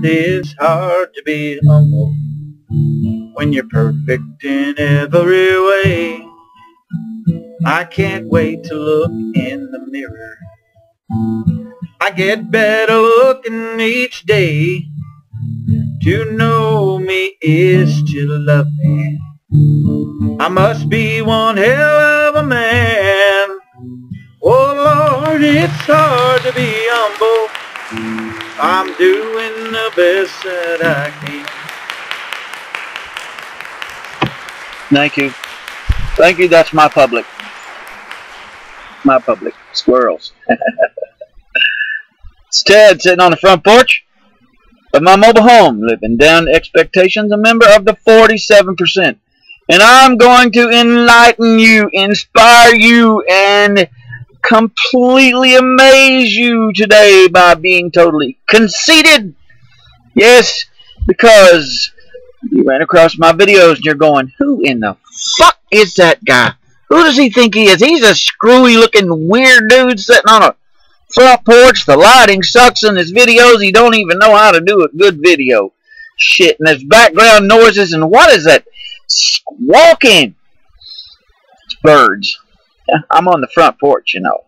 Lord, it's hard to be humble when you're perfect in every way. I can't wait to look in the mirror. I get better looking each day. To know me is to love me. I must be one hell of a man. Oh Lord, it's hard to be humble. I'm doing the best that I can. Thank you. Thank you, that's my public. My public. Squirrels. It's Ted sitting on the front porch of my mobile home, living down to expectations, a member of the 47%. And I'm going to enlighten you, inspire you, and completely amaze you today by being totally conceited. Yes, because you ran across my videos and you're going, who in the fuck is that guy? Who does he think he is? He's a screwy looking weird dude sitting on a front porch. The lighting sucks in his videos. He don't even know how to do a good video. Shit, and there's background noises, and what is that? Squawking. It's birds. I'm on the front porch, you know.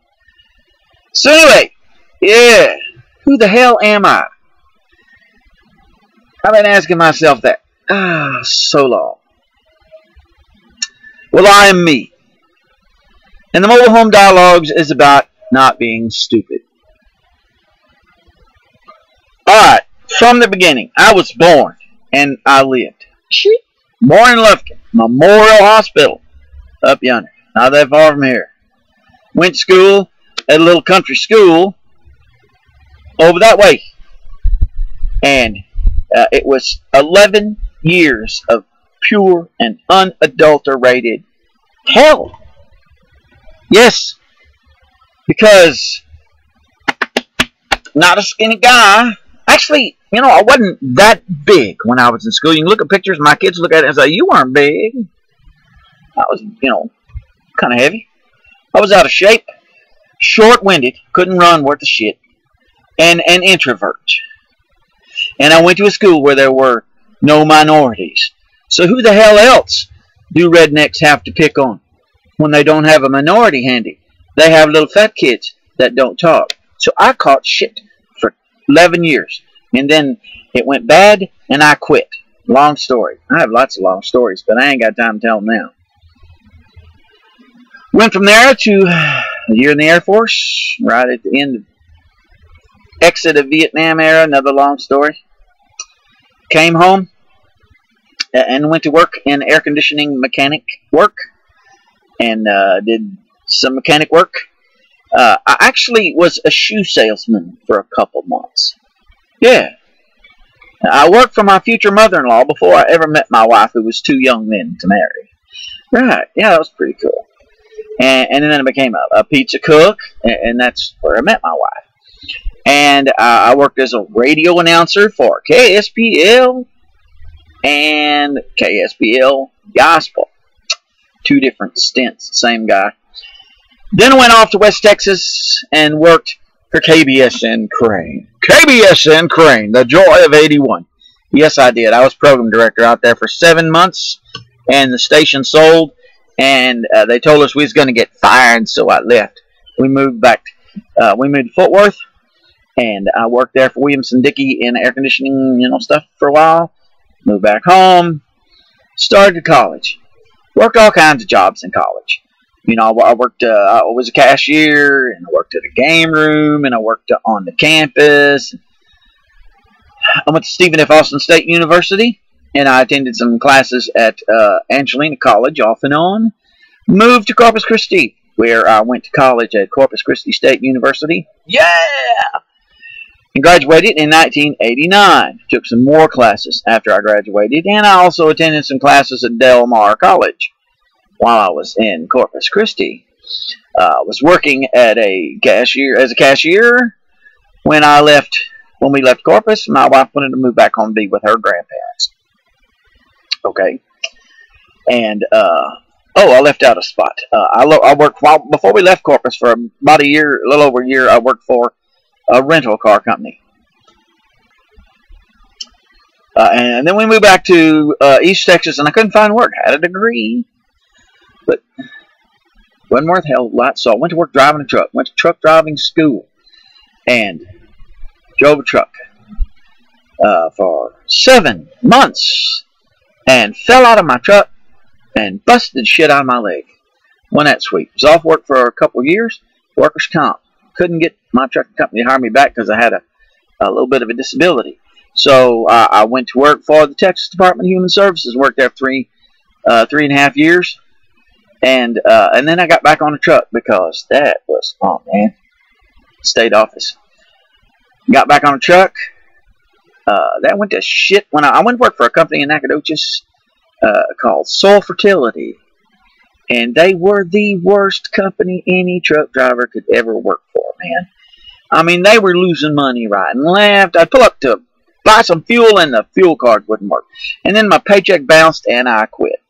So anyway, yeah, who the hell am I? I've been asking myself that so long. Well, I am me. And the Mobile Home Dialogues is about not being stupid. Alright, from the beginning, I was born and I lived. Born in Lufkin, Memorial Hospital, up yonder, not that far from here. Went to school at a little country school over that way. And it was 11 years of pure and unadulterated hell. Yes, because not a skinny guy. Actually, you know, I wasn't that big when I was in school. You can look at pictures, my kids look at it and say, you weren't big. I was, you know, kind of heavy. I was out of shape, short-winded, couldn't run worth a shit, and an introvert. And I went to a school where there were no minorities. So who the hell else do rednecks have to pick on when they don't have a minority handy? They have little fat kids that don't talk. So I caught shit for 11 years. And then it went bad and I quit. Long story. I have lots of long stories, but I ain't got time to tell them now. Went from there to a year in the Air Force, right at the end of exit of Vietnam era, another long story. Came home and went to work in air conditioning mechanic work, and did some mechanic work. I actually was a shoe salesman for a couple months. Yeah. I worked for my future mother-in-law before I ever met my wife, who was too young then to marry. Right. Yeah, that was pretty cool. And then I became a pizza cook, and that's where I met my wife. And I worked as a radio announcer for KSPL and KSPL Gospel. Two different stints, same guy. Then I went off to West Texas and worked for KBSN Crane. KBSN Crane, the joy of 81. Yes, I did. I was program director out there for 7 months, and the station sold, and they told us we was going to get fired, so I left. We moved back. We moved to Fort Worth, and I worked there for Williamson-Dickey in air conditioning, you know, stuff for a while. Moved back home. Started college. Worked all kinds of jobs in college. You know, I worked, I was a cashier, and I worked at a game room, and I worked on the campus. I went to Stephen F. Austin State University, and I attended some classes at Angelina College off and on. Moved to Corpus Christi, where I went to college at Corpus Christi State University. Yeah! And graduated in 1989. Took some more classes after I graduated, and I also attended some classes at Del Mar College while I was in Corpus Christi. I was working at a cashier as a cashier when we left Corpus. My wife wanted to move back home to be with her grandparents. Okay, and I left out a spot. I worked before we left Corpus for about a year, a little over a year. I worked for a rental car company. And then we moved back to East Texas, and I couldn't find work. I had a degree, but wasn't worth hell a lot. So I went to work driving a truck. Went to truck driving school and drove a truck for 7 months, and fell out of my truck and busted shit out of my leg. Wasn't that sweet? Was off work for a couple of years. Workers' comp. Couldn't get my trucking company to hire me back because I had a little bit of a disability. So I went to work for the Texas Department of Human Services. Worked there 3.5 years, and then I got back on the truck because that was, oh man, state office. Got back on the truck. That went to shit when I went to work for a company in Nacogdoches called Soil Fertility, and they were the worst company any truck driver could ever work for, man. I mean, they were losing money right and left. I'd pull up to buy some fuel, and the fuel card wouldn't work. And then my paycheck bounced, and I quit.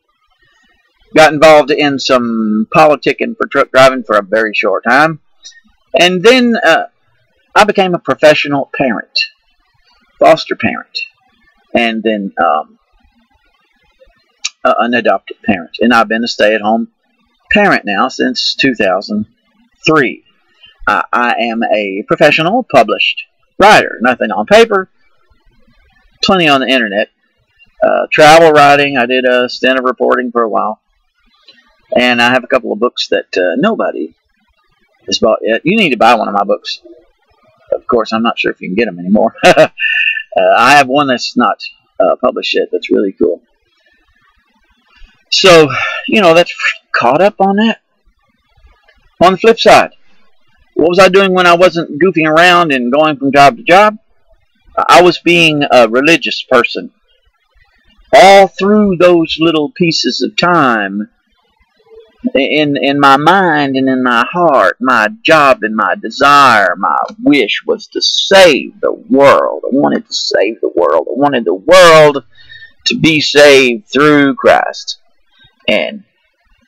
Got involved in some politicking for truck driving for a very short time. And then I became a professional parent, foster parent, and then an adopted parent. And I've been a stay-at-home parent now since 2003. I am a professional published writer. Nothing on paper, plenty on the internet. Travel writing, I did a stint of reporting for a while. And I have a couple of books that nobody has bought yet. You need to buy one of my books. Of course, I'm not sure if you can get them anymore. I have one that's not published yet that's really cool. So, you know, that's caught up on that. On the flip side, what was I doing when I wasn't goofing around and going from job to job? I was being a religious person. All through those little pieces of time, in my mind and in my heart, my job and my desire, my wish was to save the world. I wanted to save the world. I wanted the world to be saved through Christ. And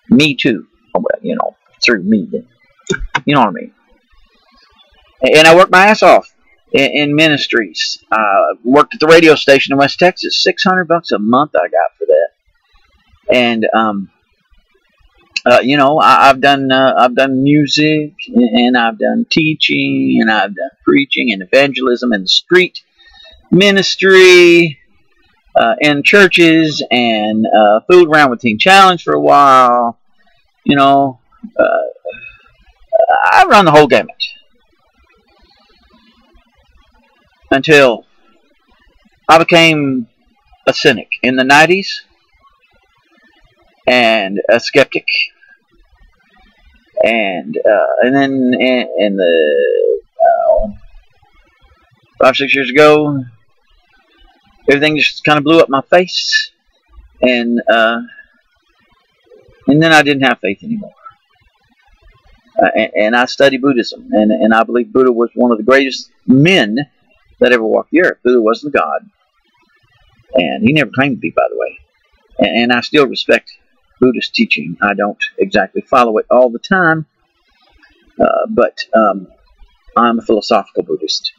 me too. Well, you know, through me. You know what I mean? And I worked my ass off in ministries. I worked at the radio station in West Texas. $600 a month I got for that. And you know, I've done music, and I've done teaching, and I've done preaching and evangelism and street ministry in churches, and fooled around with Teen Challenge for a while. You know, I run the whole gamut until I became a cynic in the 90s and a skeptic. And then in the 5-6 years ago, everything just kind of blew up my face, and then I didn't have faith anymore. And I study Buddhism, and I believe Buddha was one of the greatest men that ever walked the earth. Buddha wasn't a god, and he never claimed to be, by the way. And I still respect Buddhist teaching. I don't exactly follow it all the time, but I'm a philosophical Buddhist,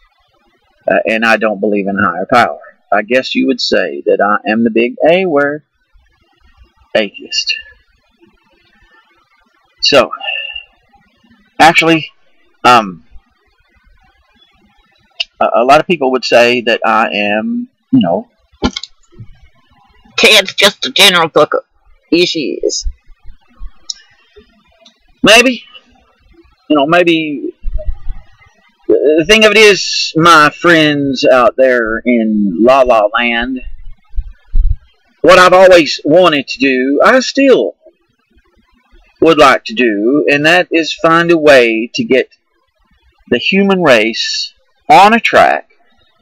and I don't believe in higher power. I guess you would say that I am the big A word, atheist. So, actually, a lot of people would say that I am, you know, Ted's just a general fucker. Yes, she is. Maybe. You know, maybe. The thing of it is, my friends out there in La La Land, what I've always wanted to do, I still would like to do, and that is find a way to get the human race on a track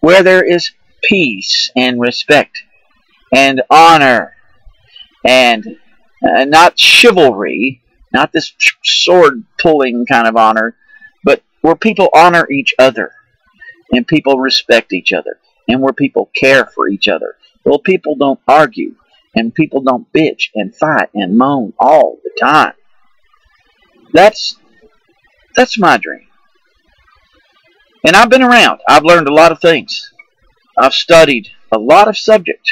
where there is peace and respect and honor, and not chivalry, not this sword-pulling kind of honor, but where people honor each other, and people respect each other, and where people care for each other. Well, people don't argue, and people don't bitch and fight and moan all the time. That's my dream. And I've been around. I've learned a lot of things. I've studied a lot of subject.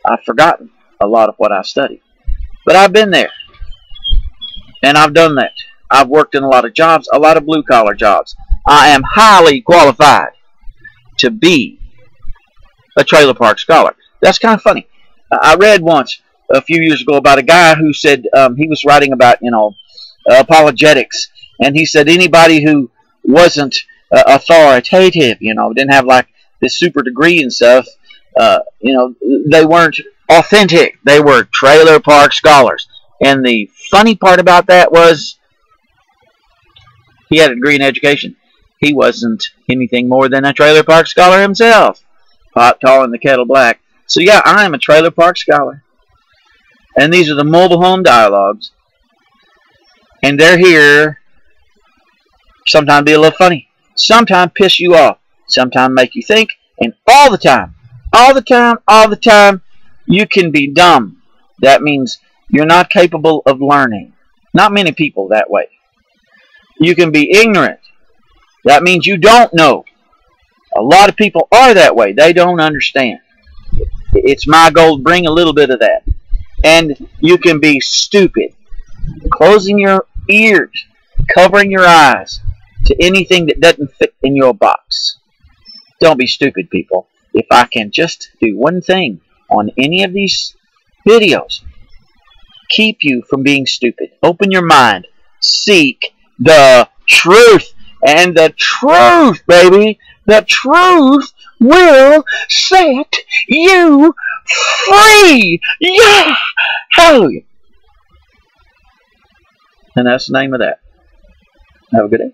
I've forgotten a lot of what I studied. But I've been there. And I've done that. I've worked in a lot of jobs, a lot of blue-collar jobs. I am highly qualified to be a trailer park scholar. That's kind of funny. I read once, a few years ago, about a guy who said he was writing about, apologetics. And he said anybody who wasn't authoritative, didn't have like this super degree and stuff, they weren't authentic. They were trailer park scholars. And the funny part about that was he had a degree in education. He wasn't anything more than a trailer park scholar himself. Pot calling the kettle black. So yeah, I am a trailer park scholar. And these are the mobile home dialogues. And they're here. Sometimes be a little funny. Sometimes piss you off. Sometimes make you think. And all the time, you can be dumb. That means you're not capable of learning. Not many people that way. You can be ignorant. That means you don't know. A lot of people are that way. They don't understand. It's my goal to bring a little bit of that. And you can be stupid. Closing your ears. Covering your eyes to anything that doesn't fit in your box. Don't be stupid, people. If I can just do one thing on any of these videos, keep you from being stupid. Open your mind. Seek the truth. And the truth, baby, the truth will set you free. Yeah! Hallelujah. And that's the name of that. Have a good day.